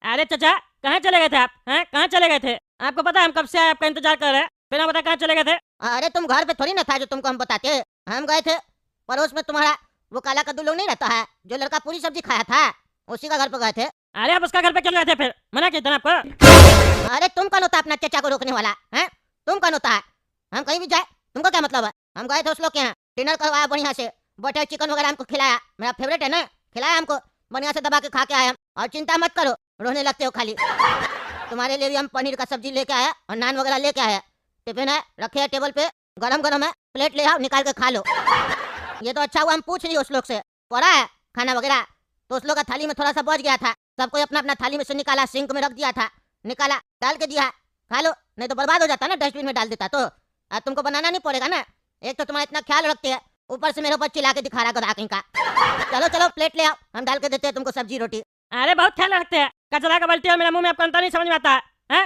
अरे चाचा, कहाँ चले गए थे आप? हैं, कहाँ चले गए थे? आपको पता है हम कब से आए आपका इंतजार कर रहे हैं, फिर आप बता कहाँ चले गए थे? अरे तुम घर पे थोड़ी ना था जो तुमको हम बताते। हम गए थे पड़ोस में, तुम्हारा वो काला कद्दू लोग नहीं रहता है जो लड़का पूरी सब्जी खाया था, उसी का घर पे गए थे। अरे आप उसका घर पे क्यों गए थे फिर? मना किया था ना आपको? अरे तुम कौन होता है अपना चचा को रोकने वाला है? तुम कौन होता है? हम कहीं भी जाए तुमको क्या मतलब है? हम गए थे उस लोग के यहाँ, डिनर करवाया बढ़िया से, बटर चिकन वगैरह हमको खिलाया, मेरा फेवरेट है ना, खिलाया हमको बढ़िया से, दबा के खा के आए हम। और चिंता मत करो, रोने लगते हो खाली। तुम्हारे लिए भी हम पनीर का सब्जी लेके आए और नान वगैरह लेके आए, टिफिन है रखे है टेबल पे, गरम गरम है, प्लेट ले आओ निकाल के खा लो। ये तो अच्छा हुआ हम पूछ लिए उस लोग से, पड़ा है खाना वगैरह, तो उस लोग का थाली में थोड़ा सा बच गया था, सबको अपना अपना थाली में से निकाला, सिंक में रख दिया था, निकाला डाल के दिया, खा लो, नहीं तो बर्बाद हो जाता ना, डस्टबिन में डाल देता तो। अब तुमको बनाना नहीं पड़ेगा ना, एक तो तुम्हारा इतना ख्याल रखते हैं, ऊपर से मेरे ऊपर चिल्ला के दिखा रहा गधा कहीं का। चलो चलो प्लेट ले आओ, हम डाल के देते हैं तुमको सब्जी रोटी। अरे बहुत ख्याल रखते हैं, कचरा का बाल्टी और मेरा मुंह में आपको अंतर नहीं समझ में आता है?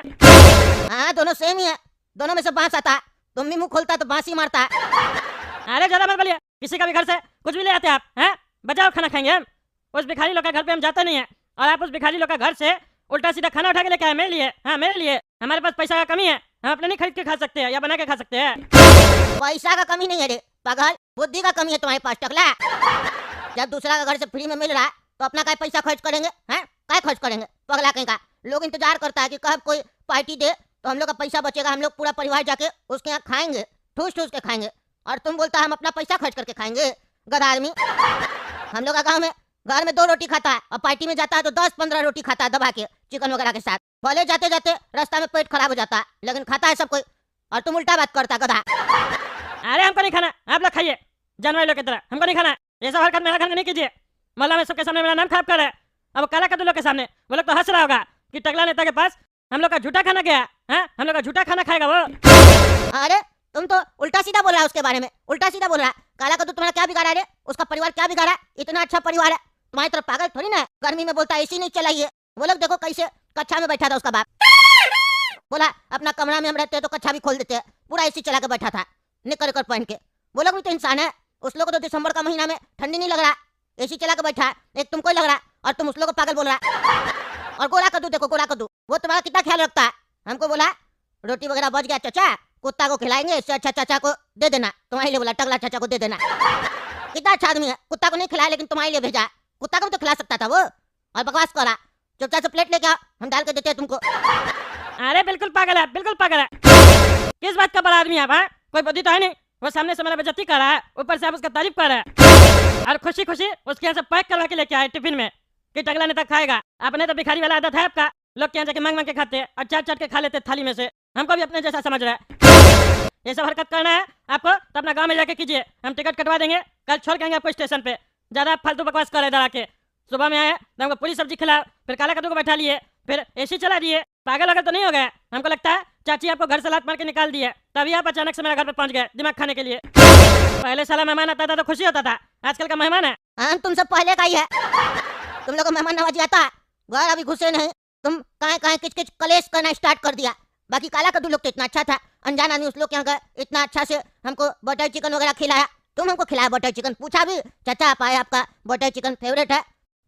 हाँ दोनों सेम ही है, दोनों में से बांस आता है, तुम भी मुंह खोलता तो बांस ही मारता है। अरे ज्यादा मत बोलिए, किसी का भी घर से कुछ भी ले आते आप हैं? बचाओ खाना खाएंगे हम, उस भिखारी लोग के घर पे हम जाते नहीं है, और आप उस भिखारी लोग का घर से उल्टा सीधा खाना उठा के लेके आए मेरे लिए। हाँ मेरे लिए, हमारे पास पैसा का कमी है, हम अपने नहीं खरीद के खा सकते हैं या बना के खा सकते हैं। पैसा का कमी नहीं है रे पागल, बुद्धि का कमी है तुम्हारे पास टकला। जब दूसरा का घर से फ्री में मिल रहा है तो अपना काय पैसा खर्च करेंगे हैं? काय खर्च करेंगे पगला कहीं का? लोग इंतजार करता है कि कब कोई पार्टी दे तो हम लोग का पैसा बचेगा, हम लोग पूरा परिवार जाके उसके यहाँ खाएंगे, ठूस ठूस के खाएंगे, और तुम बोलता है हम अपना पैसा खर्च करके खाएंगे, गधा आदमी। हम लोग का गाँव में घर में 2 रोटी खाता है और पार्टी में जाता है तो 10-15 रोटी खाता है दबा के चिकन वगैरह के साथ, भले जाते जाते रास्ता में पेट खराब हो जाता है लेकिन खाता है सब कोई, और तुम उल्टा बात करता गधा। अरे हमको नहीं खाना, आप लोग खाइए जानवर लोग की तरह, हमको नहीं खाना, ये सब हरकत मेरा घर में नहीं कीजिए। मोहल्ला में सबके सामने मेरा नाम खराब कर रहे हैं, अब काला कद्दू लोग के सामने वो लोग तो हंस रहा होगा कि टकला नेता के पास हम लोग का झूठा खाना गया है, हम लोग का झूठा खाना खाएगा वो। अरे तुम तो उल्टा सीधा बोल रहा है उसके बारे में, उल्टा सीधा बोल रहा है। काला कद्दू तुम्हारा क्या बिगाड़ा रे? उसका परिवार क्या बिगाड़ा? इतना अच्छा परिवार है, तुम्हारी तरफ पागल थोड़ी ना। गर्मी में बोलता एसी नहीं चलाइए, वो लोग देखो कैसे कक्षा में बैठा था उसका बाप, बोला अपना कमरा में हम रहते हैं तो कक्षा भी खोल देते हैं, पूरा एसी चला के बैठा था निकर कर पहन के। वो लोग भी तो इंसान है, उस लोग को तो दिसंबर का महीना में ठंडी नहीं लग रहा, एसी चला के बैठा है, एक तुमको लग रहा और तुम उस लोग को पागल बोल रहा। और गोरा कद्दू देखो, गोरा कद्दू वो तुम्हारा कितना ख्याल रखता है, हमको बोला रोटी वगैरह बच गया चाचा कुत्ता को खिलाएंगे, इससे अच्छा चाचा को दे देना, तुम्हारे लिए बोला टकला चाचा को दे देना। कितना अच्छा आदमी है, कुत्ता को नहीं खिलाया लेकिन तुम्हारे लिए भेजा, कुत्ता को भी तो खिला सकता था वो, और बकवास करा। चुपचाप से प्लेट लेके आओ, हम डाल के देते हैं तुमको। अरे बिल्कुल पागल है, बिल्कुल पागल है, किस बात का बड़ा आदमी है आप? कोई बुद्धि तो है नहीं, वो सामने से मेरा बेइज्जती कर रहा है, ऊपर से आप उसका तारीफ कर रहे हैं, और खुशी खुशी उसके यहाँ से पैक करवा के लेके आए टिफिन में कि टकला नेता खाएगा। आपने तो भिखारी वाला आदत है आपका, लोग के यहाँ जाके मांग मांग के खाते हैं और चाट चाट के खा लेते थाली में से, हमको भी अपने जैसा समझ रहा है। ये सब हरकत करना है आपको तो अपना गाँव में जाके कीजिए, हम टिकट कटवा देंगे, कल छोड़ के आएंगे आपको स्टेशन पे। ज्यादा फालतू बकवास कर रहे इधर आके, सुबह में आए तो हमको पूरी सब्जी खिलाओ, फिर काला कद्दू को बैठा लिए, फिर एसी चला दिए, पागल वगैरह तो नहीं हो गया? हमको लगता है चाची आपको घर से लात मार के निकाल दिए, तभी आप अचानक से मेरे घर पे पहुंच गए दिमाग खाने के लिए। पहले साला मेहमान आता था तो खुशी होता था, आजकल का मेहमान है हम तुमसे पहले का ही है, तुम लोग को मेहमान नवाजी आता है, घर अभी घुसे नहीं, तुम कहाँ किच किच कलेश करना स्टार्ट कर दिया। बाकी काला कद्दू लोग तो इतना अच्छा था, अनजान आदमी उस लोग के यहाँ गए, इतना अच्छा से हमको बटर चिकन वगैरह खिलाया, तुम हमको खिलाया बटर चिकन, पूछा भी चाचा आप आए आपका बटर चिकन फेवरेट है?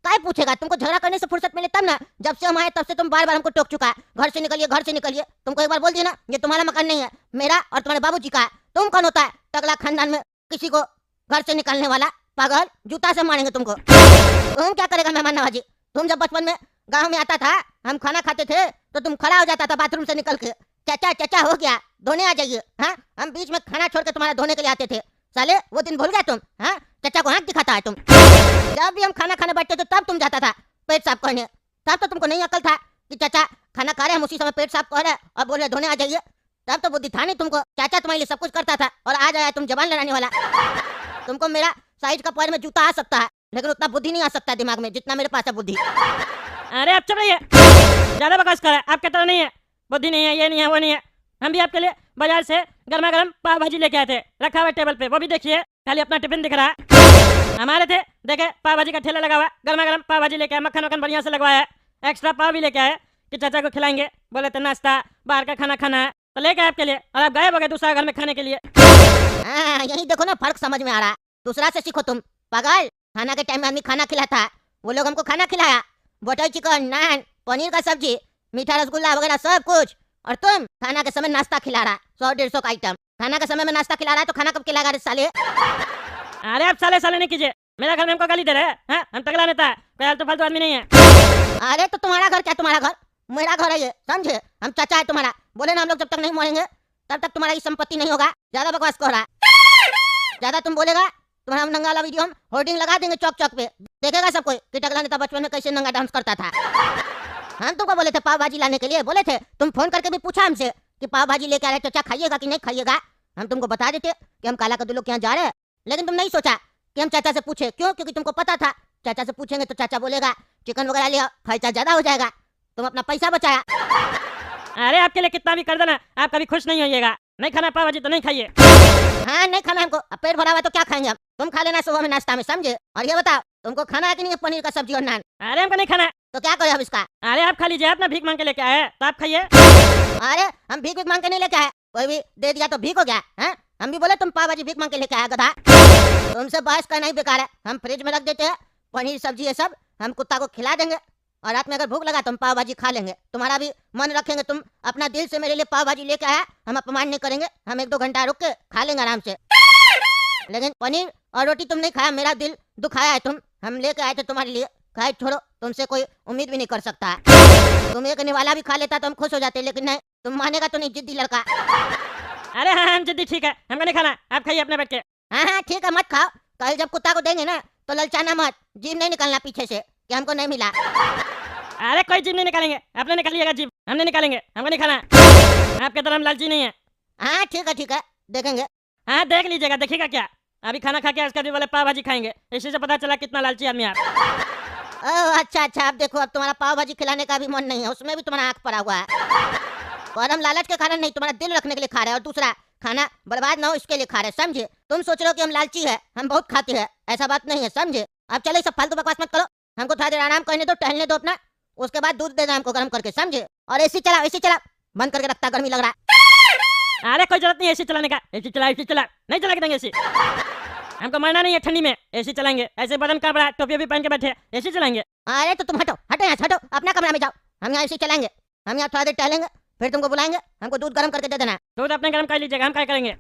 काय पूछेगा, तुमको झगड़ा करने से फुर्सत मिले तब ना, जब से हम आए तब से तुम बार बार हमको टोक चुका है, घर से निकलिए घर से निकलिए। तुमको एक बार बोल दिया ना ये तुम्हारा मकान नहीं है, मेरा और तुम्हारे बाबूजी का है। तुम कौन होता है टकला खानदान में किसी को घर से निकालने वाला? पागल, जूता से मारेंगे तुमको। तुम क्या करेगा मेहमान नवाजी? तुम जब बचपन में गाँव में आता था, हम खाना खाते थे तो तुम खड़ा हो जाता था बाथरूम से निकल के, चाचा चाचा हो गया धोने आ जाइए। हाँ हम बीच में खाना छोड़ के तुम्हारा धोने के लिए आते थे, साले वो दिन भूल गए तुम? हाँ चाचा को हाथ दिखाता है तुम, जब भी हम खाना खाने बैठते थे तब तुम जाता था पेट साफ करने, तब तो तुमको नहीं अकल था कि चाचा खाना खा रहे हम उसी समय पेट साफ कर रहे और बोल रहे धोने आ जाइए, तब तो बुद्धि था नहीं तुमको। चाचा तुम्हारे लिए सब कुछ करता था और आज आया तुम जबान लड़ाने वाला। तुमको मेरा साइज का पैर में जूता आ सकता है लेकिन उतना बुद्धि नहीं आ सकता दिमाग में जितना मेरे पास है बुद्धि। अरे आप चुप रहिए, ज्यादा बकवास कर रहे हैं, आपके तरह नहीं है, बुद्धि नहीं है, ये नहीं है वो नहीं है। हम भी आपके लिए बाजार से गर्मा गर्म पाव भाजी लेके आए थे, रखा हुआ टेबल पे, वो भी देखिए, खाली अपना टिफिन दिख रहा है। हमारे थे देखे पाव भाजी का ठेला लगा हुआ, गर्मा गर्म पाव भाजी लेके आए, मक्खन वक्खन बढ़िया से लगवाया, एक्स्ट्रा पाव भी लेके आए कि चाचा को खिलाएंगे, बोले थे नाश्ता बाहर का खाना खाना है तो लेके आए आपके लिए, और आप गायब हो गए दूसरा घर में खाने के लिए। यही देखो ना फर्क समझ में आ रहा, दूसरा से सीखो तुम पागल। खाना के टाइम में आदमी खाना खिलाता है, वो लोग हमको खाना खिलाया, बटर चिकन नान पनीर का सब्जी, मीठा रसगुल्ला वगैरह सब कुछ। और तुम खाना के समय नाश्ता खिला रहा, 100-150 का आइटम। खाना के समय में नाश्ता खिला रहा है तो खाना कब खिलाएगा रे साले? अरे आप साले साले नहीं कीजिए, मेरा घर में हमको गाली दे रहे हैं। हम तगड़ा नेता है, कोई आलतू फालतू आदमी नहीं है। अरे तो तुम्हारा घर क्या, तुम्हारा घर मेरा घर है ये, समझे? हम चाचा है तुम्हारा, बोले ना हम लोग जब तक नहीं मरेंगे तब तक तुम्हारा ये संपत्ति नहीं होगा। ज्यादा बकवास कर रहा है, ज्यादा तुम बोलेगा तुम्हारा नंगा वाला वीडियो हम होर्डिंग लगा देंगे चौक चौक पे, देखेगा सब कोई कि टकला नेता बचपन में कैसे नंगा डांस करता था। हम तुमको बोले थे पाव भाजी लाने के लिए, बोले थे, तुम फोन करके भी पूछा हमसे कि पाव भाजी लेके आ रहे चाचा, खाइएगा कि नहीं खाइएगा। हम तुमको बता देते कि हम काला कद्दू लोग के यहाँ जा रहे हैं, लेकिन तुम नहीं सोचा कि हम चाचा से पूछे। क्यों? क्योंकि तुमको पता था चाचा से पूछेंगे तो चाचा बोलेगा चिकन वगैरह ले आओ, खर्चा ज्यादा हो जाएगा। तुम अपना पैसा बचाया। अरे आपके लिए कितना भी कर देना, आप कभी खुश नहीं होइएगा। नहीं खाना पाव भाजी तो नहीं खाइए। हाँ नहीं खाना हमको, अब पेट भरा हुआ है तो क्या खाएंगे हम? तुम खा लेना सुबह में नाश्ता में, समझे? और ये बताओ तुमको खाना है कि नहीं पनीर का सब्जी और नान? अरे हमको नहीं खाना है। तो क्या करें अब इसका? अरे आप खा लीजिए, अपना भीख मांग के लेके आए तो आप खाइए। अरे हम भीख मांग के नहीं लेके आए, कोई भी दे दिया तो भीख हो गया है? हम भी बोले तुम पाव भाजी भीख मांग के लेके आया गधा। तुमसे बहस करना ही बेकार है। हम फ्रिज में रख देते हैं पनीर सब्जी ये सब, हम कुत्ता को खिला देंगे और रात में अगर भूख लगा तो हम पाव भाजी खा लेंगे। तुम्हारा भी मन रखेंगे, तुम अपना दिल से मेरे लिए पाव भाजी लेके आया, हम अपमान नहीं करेंगे, हम 1-2 घंटा रुक के खा लेंगे आराम से। लेकिन पनीर और रोटी तुम नहीं खाया, मेरा दिल दुखाया है तुम। हम लेके आए थे तुम्हारे लिए, खाए छोड़ो, तुमसे कोई उम्मीद भी नहीं कर सकता है। तुम एक निवाला भी खा लेता तो हम खुश हो जाते, लेकिन नहीं, तुम मानेगा तो नहीं, जिद्दी लड़का। अरे हाँ हम जिद्दी, ठीक है, हमको नहीं खाना, आप खाइए अपने बैठ के। हाँ हाँ ठीक है, मत खाओ। कल जब कुत्ता को देंगे ना तो ललचाना मत, जीभ नहीं निकालना पीछे से कि हमको नहीं मिला। अरे कोई जीभ नहीं निकालेंगे, आपने निकालिएगा जीभ, हम नहीं निकालेंगे, हमको नहीं खाना। आपके तरह हम लालची नहीं है। हाँ ठीक है, देखेंगे। हाँ देख लीजिएगा, देखिएगा क्या, अभी खाना खा के उसका भी बोले पाव भाजी खाएंगे, इसी से पता चला कितना लालची आदमी आप। ओह अच्छा, अब देखो, अब तुम्हारा पाव भाजी खिलाने का भी मन नहीं है, उसमें भी तुम्हारा आंख पड़ा हुआ है। और हम लालच के कारण नहीं, तुम्हारा दिल रखने के लिए खा रहे हैं, और दूसरा खाना बर्बाद ना हो इसके लिए खा रहे हैं, समझे? तुम सोच रहे हो कि हम लालची है, हम बहुत खाते हैं, ऐसा बात नहीं है, समझे? अब चलो सब फालतू बकवास मत करो, हमको थोड़ा देर आराम करने दो, टहलने दो अपना, उसके बाद दूध देना हमको गर्म करके, समझे? और एसी चला, बंद करके रखता, गर्मी लग रहा है। अरे कोई जरूरत नहीं एसी चलाने का, एसी चला नहीं चला के देंगे एसी। हमको मरना नहीं है ठंडी में, एसी चलाएंगे। ऐसे बदन का बड़ा टोपी भी पहन के बैठे, एसी चलाएंगे। अरे तो तुम हटो यहाँ से, हटो अपना कमरा में जाओ, हम यहाँ एसी चलाएंगे, हम यहाँ थोड़ा देर टहलेंगे, फिर तुमको बुलाएंगे, हमको दूध गर्म करके दे देना। दूध अपने गर्म कर लीजिएगा, हम क्या करेंगे?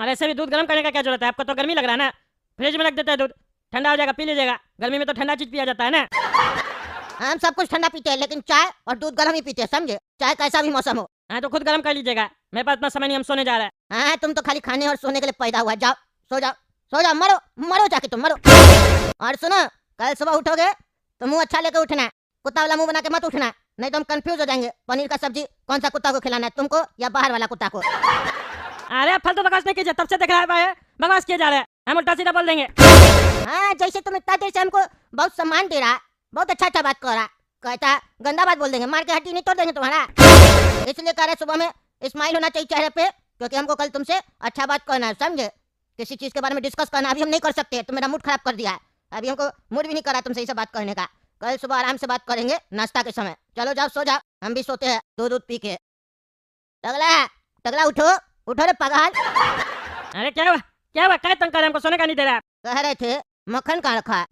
और ऐसे भी दूध गर्म करने का क्या जरूरत है, आपको तो गर्मी लग रहा है ना, फ्रिज में रख देते हैं दूध, ठंडा हो जाएगा, पी लीजिएगा। गर्मी में तो ठंडा चीज पिया जाता है ना। हम सब कुछ ठंडा पीते हैं, लेकिन चाय और दूध गर्म ही पीते हैं, समझे? चाहे कैसा भी मौसम हो। हाँ तो खुद गर्म कर लीजिएगा, मेरे पास इतना समय नहीं, हम सोने जा रहे हैं। हाँ तुम तो खाली खाने और सोने के लिए पैदा हुआ, जाओ सो जाओ, मरो जाके तुम मरो। और सुनो, कल सुबह उठोगे तो मुंह अच्छा लेके उठना, कुत्ता वाला मुंह बना के मत उठना, नहीं तो हम कंफ्यूज हो जाएंगे। पनीर का सब्जी कौन सा कुत्ता को खिलाना है, तुमको या बाहर वाला कुत्ता को? अरे आप फालतू बकवास नहीं कीजिए, तब से देख रहा है बकवास किए जा रहे हैं, हम उल्टा सीधा बोल देंगे। हाँ जैसे तुम इतना देर से हमको बहुत सम्मान दे रहा, बहुत अच्छा बात कर रहा, कहता गंदा बात बोल देंगे, मार के हड्डी नहीं तोड़ देंगे तुम्हारा। इसलिए कह रहे सुबह में स्माइल होना चाहिए चेहरे पे, क्योंकि हमको कल तुमसे अच्छा बात करना है, समझे? किसी चीज के बारे में डिस्कस करना अभी हम नहीं कर सकते, तो मेरा मूड खराब कर दिया है, अभी हमको मूड भी नहीं करा तुमसे ये बात करने का। कल सुबह आराम से बात करेंगे नाश्ता के समय। चलो जाओ सो जाओ, हम भी सोते हैं दूध पी के। टगला उठो रे पागल। अरे क्या हुआ क्या तंग कर रहे, हमको सोने का नहीं दे रहा है। कह रहे थे मक्खन कहाँ रखा है?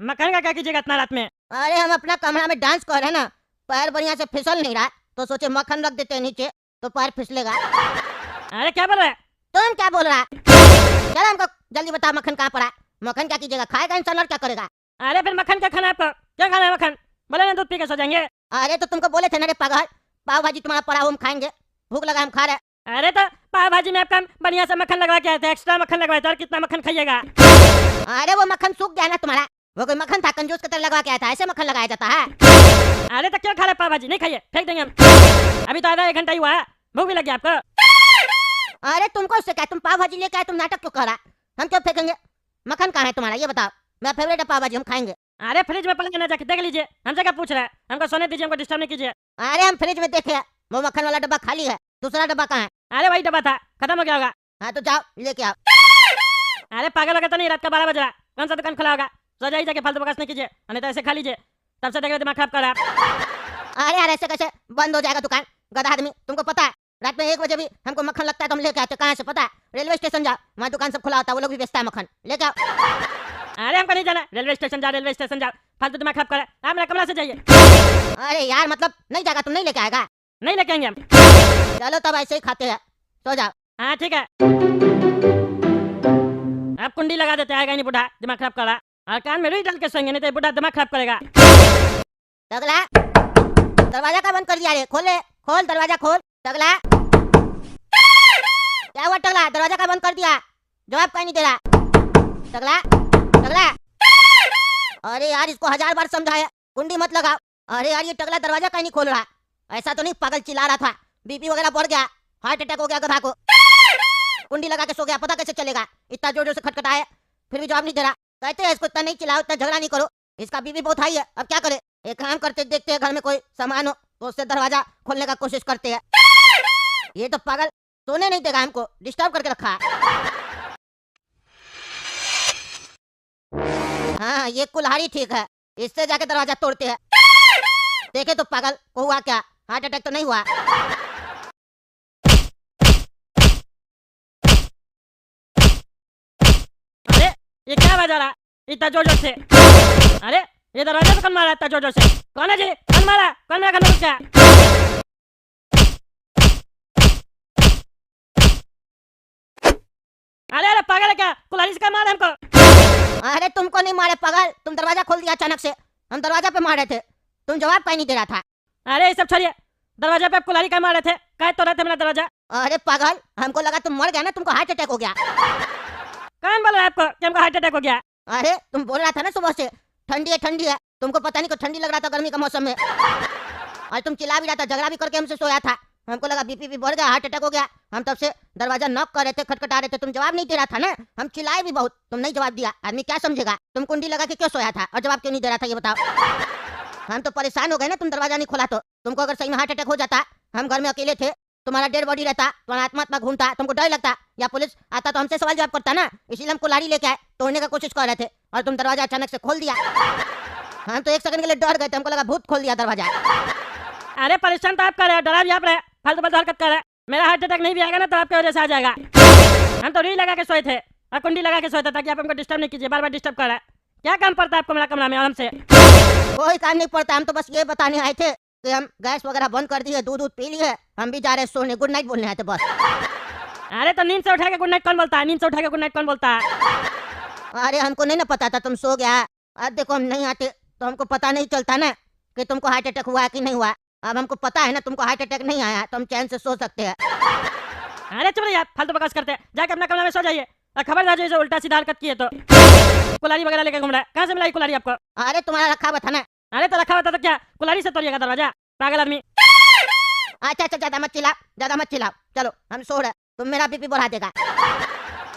मक्खन का क्या कीजिएगा इतना रात में? अरे हम अपना कमरा में डांस कर रहे हैं ना, पैर बढ़िया से फिसल नहीं रहा, तो सोचे मक्खन रख देते हैं नीचे तो पैर फिसलेगा। अरे क्या बोल रहा है? तुम क्या बोल रहा है? चलो हमको जल्दी बताओ मक्खन कहाँ पड़ा? मक्खन क्या कीजिएगा, खाएगा इंसान और क्या करेगा? अरे फिर मक्खन क्या खाना है आपको, क्या खाना है मक्खन? बोले ना दूध पी के सो जाएंगे। अरे तो तुमको बोले थे ना रे पागल, पाव भाजी तुम्हारा पड़ा हम खाएंगे, भूख लगा हम खा रहे। अरे तो पाव भाजी में आपका बढ़िया से मक्खन लगवा के आए थे, एक्स्ट्रा मक्खन लगवाए थे, और कितना मक्खन खाइएगा? अरे वो मक्खन सूख गया ना तुम्हारा, वो कोई मक्खन था कंजूस की तरह लगवा के आया था, ऐसे मक्खन लगाया जाता है? अरे तो क्यों खा रहे पाव भाजी, नहीं खाइए, फेंक देंगे हम। अभी तो आधा 1 घंटा ही हुआ है, भूख भी लगी आपको? अरे तुमको उससे क्या, तुम पाव भाजी लेके आए, तुम नाटक क्यों कर रहा? हम क्यों फेंकेंगे? मक्खन कहाँ है तुम्हारा ये बताओ, मेरा फेवरेट है पाव भाजी, हम खाएंगे। अरे फ्रिज में पड़े ना, जाके देख लीजिए, हमसे क्या पूछ रहा है? हमको सोने दीजिए, हमको डिस्टर्ब नहीं कीजिए। अरे हम फ्रिज में देखे, वो मक्खन वाला डब्बा खाली है, दूसरा डब्बा कहाँ है? अरे वही डब्बा था, खत्म हो गया होगा। हाँ तो जाओ लेके आओ। अरे पागल हो गया तो नहीं, रात का 12 बज रहा, कौन सा दुकान खुला होगा? सो जाइए जाके, फालतू बकवास नहीं कीजिए, नहीं तो ऐसे खा लीजिए, तब से देख रहे दिमाग खराब कर रहा है। अरे यार ऐसे कैसे बंद हो जाएगा दुकान, गधा आदमी? तुमको पता है रात में 1 बजे भी हमको मक्खन लगता है तो हम लेके आते, कहाँ से पता है? रेलवे स्टेशन जाओ, वहाँ दुकान सब खुला होता है, वो लोग भी बेचता है मक्खन, लेके आओ। अरे हमको नहीं जाना, रेलवे स्टेशन जाओ, फालतू दिमाग खराब कर रहा है। आप मेरा कमरा से जाइए। अरे यार मतलब नहीं जाएगा, तुम नहीं लेके आएगा? नहीं लेके आएंगे हम। चलो तब ऐसे ही खाते हैं, सो जाओ। हाँ ठीक है। आप कुंडी लगा देते, आएगा नहीं बुढ़ा, दिमाग खराब कर रहा है। और कान में रुई डाल के सोएंगे, नहीं तो बुढ़ा दिमाग खराब करेगा। टकला दरवाजा का बंद कर दिया रे, खोले, खोल दरवाजा खोल। टकला क्या हुआ टकला, दरवाजा का बंद कर दिया, जवाब कहीं नहीं दे रहा। टकला टकला अरे यार इसको 1000 बार समझाया, कुंडी मत लगाओ। अरे यार ये टकला दरवाजा कहीं नहीं खोल रहा। ऐसा तो नहीं पागल चिल्ला रहा था, बीपी वगैरह बढ़ गया, हार्ट अटैक हो गया गधा को। कुंडी लगा के सो गया, पता कैसे चलेगा? इतना जोर जोर से खटखटाया फिर भी जवाब नहीं दे रहा। कहते हैं इसको इतना नहीं चिल्लाओ, इतना झगड़ा नहीं करो, इसका बीपी बहुत हाई है। अब क्या करे, एक काम करते देखते हैं घर में कोई सामान हो तो उससे दरवाजा खोलने का कोशिश करते हैं। ये तो पागल सोने नहीं देगा, हमको डिस्टर्ब करके रखा है। हाँ ये कुल्हाड़ी ठीक है, इससे जाके दरवाजा तोड़ते हैं। देखे तो पागल को हुआ क्या, हार्ट अटैक तो नहीं हुआ। अरे ये क्या बजा रहा इतना जोर जोर से? अरे ये दरवाजे पे कौन मारा इतना जोर जोर से? कौन है जी? कौन मारा? कौन मेरा घर में घुस गया? अरे अरे पागल है क्या? कुल्हाड़ी से क्या मारा हमको? अरे तुमको नहीं मारे पागल, तुम दरवाजा खोल दिया अचानक से, हम दरवाजा पे मारे थे, तुम जवाब कहीं नहीं दे रहा था। अरे ये सब छोड़िए, दरवाजे पे आप कुल्हाड़ी क्या मारे थे? क्या तो रहे थे मेरा दरवाजा? अरे पागल हमको लगा तुम मर गया ना, तुमको हार्ट अटैक हो गया। कौन बोल रहा है आपको कि हमको हार्ट अटैक हो गया? अरे तुम बोल रहा था ना सुबह से ठंडी है, तुमको पता नहीं को ठंडी लग रहा था गर्मी का मौसम में, और तुम चिल्ला भी रहा था, झगड़ा भी करके हमसे सोया था। हमको लगा बीपी भी बढ़ गया, हार्ट अटैक हो गया। हम तब से दरवाजा नॉक कर रहे थे, खटखटा रहे थे, तुम जवाब नहीं दे रहा था ना, हम चिल्लाए भी बहुत, तुम नहीं जवाब दिया। आदमी क्या समझेगा? तुम कुंडी लगा के क्यों सोया था और जवाब क्यों नहीं दे रहा था ये बताओ। हम तो परेशान हो गए ना, तुम दरवाजा नहीं खोला तो। तुमको अगर सही में हार्ट अटैक हो जाता, हम घर में अकेले थे, तुम्हारा डेड बॉडी रहता, तुम्हारा आत्मा घूमता, तुमको डर लगता, या पुलिस आता तो हमसे सवाल जवाब करता ना। इसीलिए हम कुल्हाड़ी लेके आए, तोड़ने का कोशिश कर रहे थे, और तुम दरवाजा अचानक से खोल दिया। हम तो एक सेकंड के लिए डर गए थे, हमको लगा भूत खोल दिया दरवाजा। अरे परेशान तो आप कर रहे हो, डरा भी आप रहे, फालतू फालतू हरकत कर रहे हैं। मेरा हार्ट अटैक नहीं भी आएगा ना तो आपकी वजह से आ जाएगा। हम तो रुई लगा के सोए थे और कुंडी लगा के सोए थे ताकि आप हमको डिस्टर्ब नहीं कीजिए, बार बार डिस्टर्ब कर रहा है। क्या काम पड़ता है आपको मेरा कमरा में और हमसे? कोई काम नहीं पड़ता, हम तो बस ये बताने आए थे कि हम गैस वगैरह बंद कर दिए, दूध पी लिए, हम भी जा रहे सोने, गुड नाइट बोलने आए थे बस। अरे तो नींद से उठा के गुड नाइट कौन बोलता है? नींद से उठा के गुड नाइट कौन बोलता है? अरे हमको नहीं ना पता था तुम सो गया। अब देखो हम नहीं आते तो हमको पता नहीं चलता ना कि तुमको हार्ट अटैक हुआ है कि नहीं हुआ। अब हमको पता है ना तुमको हार्ट अटैक नहीं आया, तो हम चैन से सो सकते हैं। अरे चुप रहिए, फालतू बकवास करते हैं, जाके अपना कमरा में सो जाइए। और खबरदार जो इसे उल्टा सीधा हरकत की है तो कुल्हाड़ी वगैरह लेके घूम रहा है। कहाँ से मिलाई कुल्हाड़ी आपको? अरे तुम्हारा रखा हुआ था ना। अरे तो रखा हुआ था तो क्या कुल्हाड़ी से तोड़िएगा दरवाजा, पागल आदमी। अच्छा अच्छा ज्यादा मत चिल्लाओ, चलो हम सो रहे, तुम मेरा बीपी बढ़ा देगा।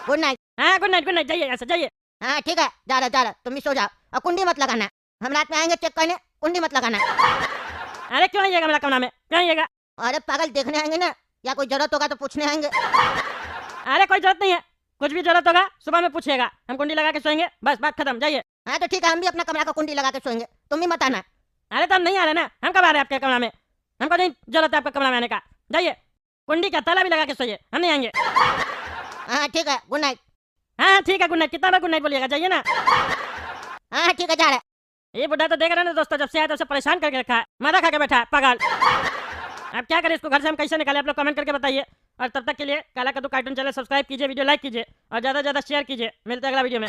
Good night. हाँ गुड नाइट जाइए, ऐसा जाइए। हाँ ठीक है, जा रहा तुम भी सो जाओ, और कुंडी मत लगाना, हम रात में आएंगे चेक करने, कुंडी मत लगाना। अरे क्यों आइएगा मेरा कमरा में, क्यों आइएगा? अरे पागल देखने आएंगे ना, या कोई जरूरत होगा तो पूछने आएंगे। अरे कोई जरूरत नहीं है, कुछ भी जरूरत होगा सुबह में पूछिएगा, हम कुंडी लगा के सोएंगे, बस बात खत्म, जाइए। हाँ तो ठीक है, हम भी अपना कमरा का कुंडी लगा के सोएंगे, तुम भी मत आना। अरे तो हम नहीं आ रहे ना, हम कब आ रहे हैं आपके कमरा में? हमको नहीं जरूरत है आपका कमरा में आने का, जाइए। कुंडी का ताला भी लगा के सोइए, हम नहीं आएंगे। हाँ ठीक है, गुड नाइट। हाँ ठीक है गुड नाइट, कितना बार गुड नाइट बोलिएगा, जाइए ना। हाँ ठीक है, जा रहे। ये बुढ़ा तो देख रहे ना दोस्तों, जब से आया तो उसे परेशान करके रखा है, मारा खा के बैठा है पागल। अब क्या करें इसको, घर से हम कैसे निकाले, आप लोग कमेंट करके बताइए। और तब तक के लिए काला कद्दू कार्टून चैनल सब्सक्राइब कीजिए, वीडियो लाइक कीजिए और ज़्यादा से ज़्यादा शेयर कीजिए। मिलते हैं अगला वीडियो में।